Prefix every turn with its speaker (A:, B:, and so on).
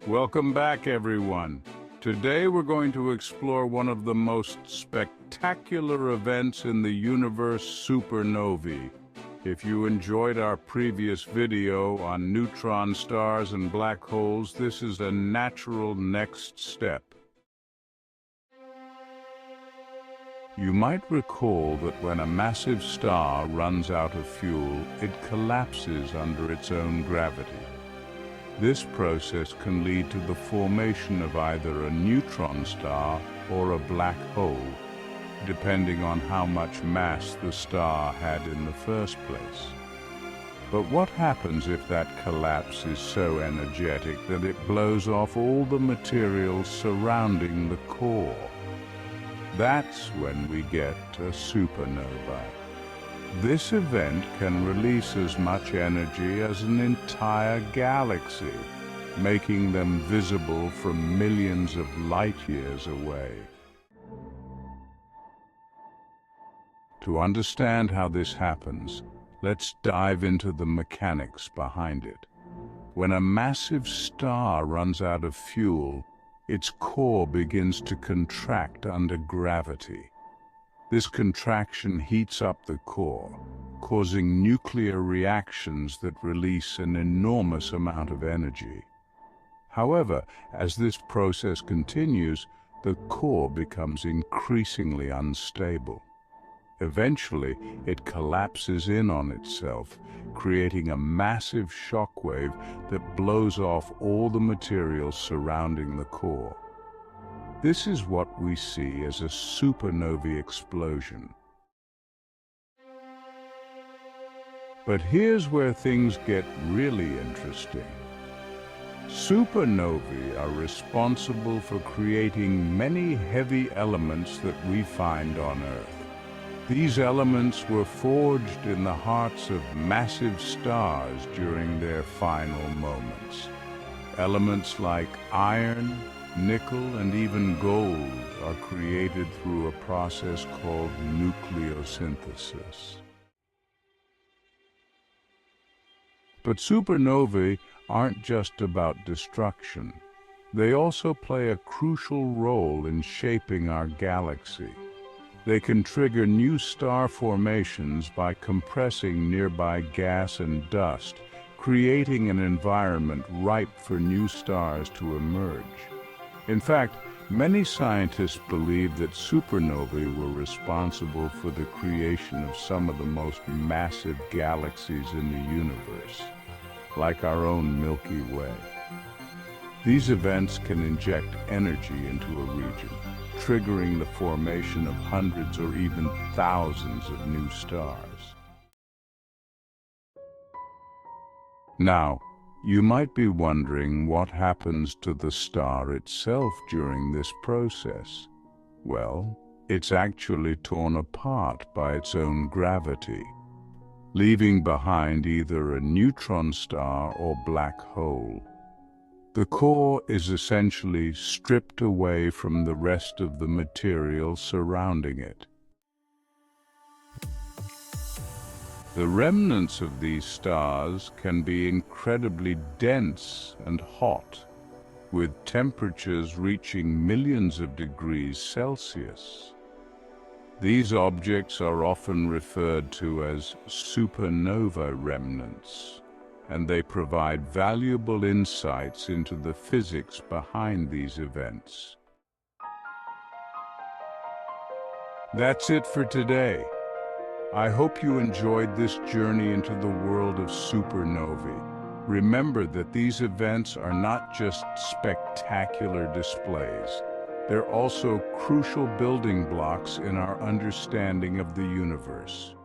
A: Welcome back, everyone. Today we're going to explore one of the most spectacular events in the universe, supernovae. If you enjoyed our previous video on neutron stars and black holes, this is a natural next step. You might recall that when a massive star runs out of fuel, it collapses under its own gravity. This process can lead to the formation of either a neutron star or a black hole, depending on how much mass the star had in the first place. But what happens if that collapse is so energetic that it blows off all the materials surrounding the core? That's when we get a supernova. This event can release as much energy as an entire galaxy, making them visible from millions of light years away. To understand how this happens, let's dive into the mechanics behind it. When a massive star runs out of fuel, its core begins to contract under gravity. This contraction heats up the core, causing nuclear reactions that release an enormous amount of energy. However, as this process continues, the core becomes increasingly unstable. Eventually, it collapses in on itself, creating a massive shockwave that blows off all the materials surrounding the core. This is what we see as a supernovae explosion. But here's where things get really interesting. Supernovae are responsible for creating many heavy elements that we find on Earth. These elements were forged in the hearts of massive stars during their final moments. Elements like iron, nickel, and even gold are created through a process called nucleosynthesis. But supernovae aren't just about destruction. They also play a crucial role in shaping our galaxy. They can trigger new star formations by compressing nearby gas and dust, creating an environment ripe for new stars to emerge. In fact, many scientists believe that supernovae were responsible for the creation of some of the most massive galaxies in the universe, like our own Milky Way. These events can inject energy into a region, triggering the formation of hundreds or even thousands of new stars. Now, you might be wondering what happens to the star itself during this process. Well, it's actually torn apart by its own gravity, leaving behind either a neutron star or black hole. The core is essentially stripped away from the rest of the material surrounding it. The remnants of these stars can be incredibly dense and hot, with temperatures reaching millions of degrees Celsius. These objects are often referred to as supernova remnants, and they provide valuable insights into the physics behind these events. That's it for today. I hope you enjoyed this journey into the world of supernovae. Remember that these events are not just spectacular displays. They're also crucial building blocks in our understanding of the universe.